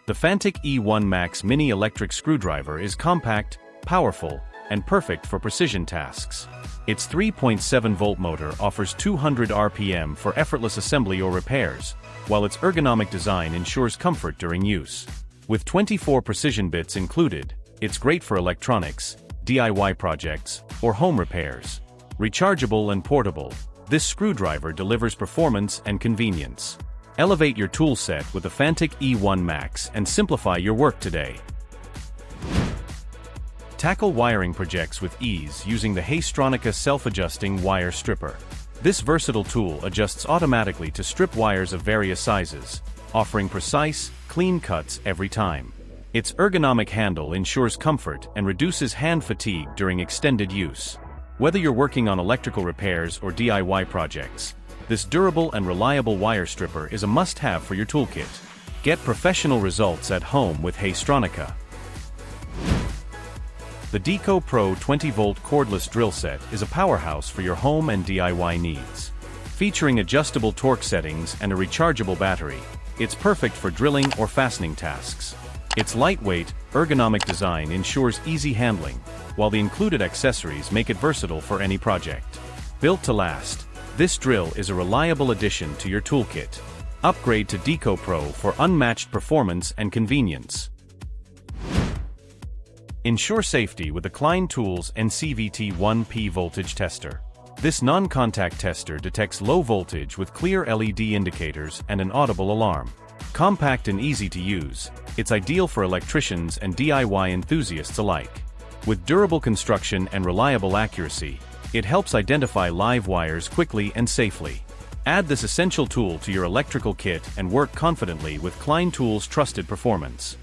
The Fanttik E1 Max Mini Electric Screwdriver is compact, powerful, and perfect for precision tasks. Its 3.7-volt motor offers 200 RPM for effortless assembly or repairs, while its ergonomic design ensures comfort during use. With 24 precision bits included, it's great for electronics, DIY projects, or home repairs. Rechargeable and portable, this screwdriver delivers performance and convenience. Elevate your tool set with the Fanttik E1 Max and simplify your work today. Tackle wiring projects with ease using the Haisstronica self-adjusting wire stripper. This versatile tool adjusts automatically to strip wires of various sizes, offering precise, clean cuts every time. Its ergonomic handle ensures comfort and reduces hand fatigue during extended use. Whether you're working on electrical repairs or DIY projects, this durable and reliable wire stripper is a must-have for your toolkit. Get professional results at home with Haisstronica. The DEKO Pro 20-volt cordless drill set is a powerhouse for your home and DIY needs. Featuring adjustable torque settings and a rechargeable battery, it's perfect for drilling or fastening tasks. Its lightweight, ergonomic design ensures easy handling, while the included accessories make it versatile for any project. Built to last, this drill is a reliable addition to your toolkit. Upgrade to DEKO Pro for unmatched performance and convenience. Ensure safety with the Klein Tools NCVT 1P voltage tester. This non-contact tester detects low voltage with clear LED indicators and an audible alarm. Compact and easy to use, it's ideal for electricians and DIY enthusiasts alike. With durable construction and reliable accuracy, it helps identify live wires quickly and safely. Add this essential tool to your electrical kit and work confidently with Klein Tools' trusted performance.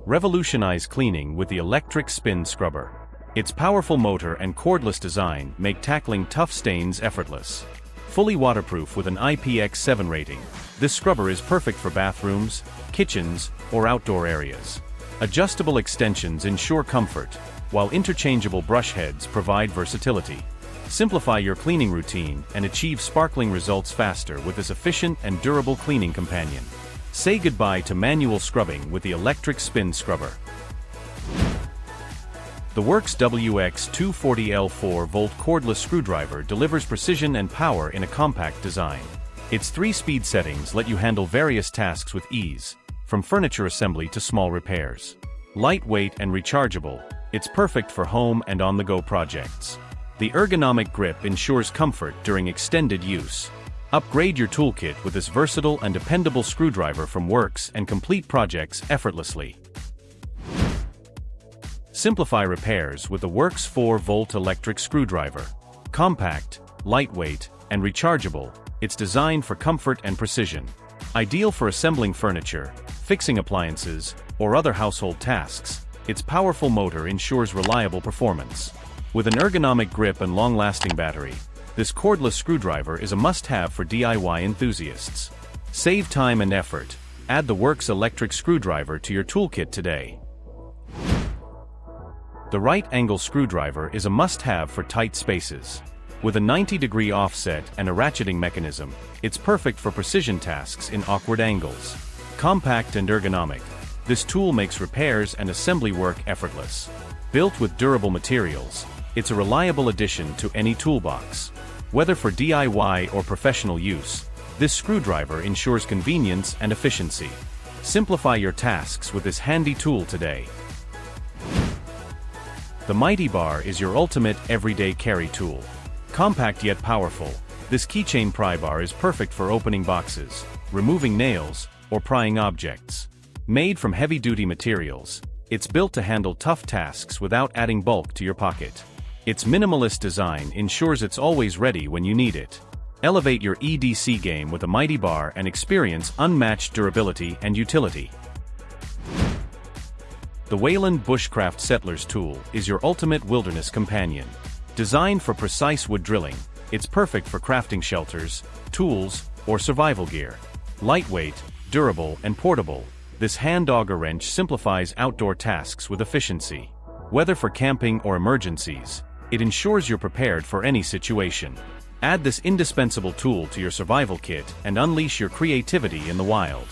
Revolutionize cleaning with the electric spin scrubber. Its powerful motor and cordless design make tackling tough stains effortless. Fully waterproof with an IPX7 rating, this scrubber is perfect for bathrooms, kitchens, or outdoor areas. Adjustable extensions ensure comfort, while interchangeable brush heads provide versatility. Simplify your cleaning routine and achieve sparkling results faster with this efficient and durable cleaning companion. Say goodbye to manual scrubbing with the electric spin scrubber. The Worx WX240L 4-volt cordless screwdriver delivers precision and power in a compact design. Its 3-speed settings let you handle various tasks with ease, from furniture assembly to small repairs. Lightweight and rechargeable, it's perfect for home and on-the-go projects. The ergonomic grip ensures comfort during extended use. Upgrade your toolkit with this versatile and dependable screwdriver from Worx and complete projects effortlessly. Simplify repairs with the Worx 4-volt electric screwdriver. Compact, lightweight, and rechargeable, it's designed for comfort and precision. Ideal for assembling furniture, fixing appliances, or other household tasks, its powerful motor ensures reliable performance. With an ergonomic grip and long-lasting battery, this cordless screwdriver is a must-have for DIY enthusiasts. Save time and effort. Add the Worx electric screwdriver to your toolkit today. The right-angle screwdriver is a must-have for tight spaces. With a 90-degree offset and a ratcheting mechanism, it's perfect for precision tasks in awkward angles. Compact and ergonomic, this tool makes repairs and assembly work effortless. Built with durable materials, it's a reliable addition to any toolbox. Whether for DIY or professional use, this screwdriver ensures convenience and efficiency. Simplify your tasks with this handy tool today. The Mighty Bar is your ultimate everyday carry tool. Compact yet powerful, this Keychain Prybar is perfect for opening boxes, removing nails, or prying objects. Made from heavy-duty materials, it's built to handle tough tasks without adding bulk to your pocket. Its minimalist design ensures it's always ready when you need it. Elevate your EDC game with a Mighty Bar and experience unmatched durability and utility. The WEYLAND Bushcraft Settler's Tool is your ultimate wilderness companion. Designed for precise wood drilling, it's perfect for crafting shelters, tools, or survival gear. Lightweight, durable, and portable, this hand auger wrench simplifies outdoor tasks with efficiency. Whether for camping or emergencies, it ensures you're prepared for any situation. Add this indispensable tool to your survival kit and unleash your creativity in the wild.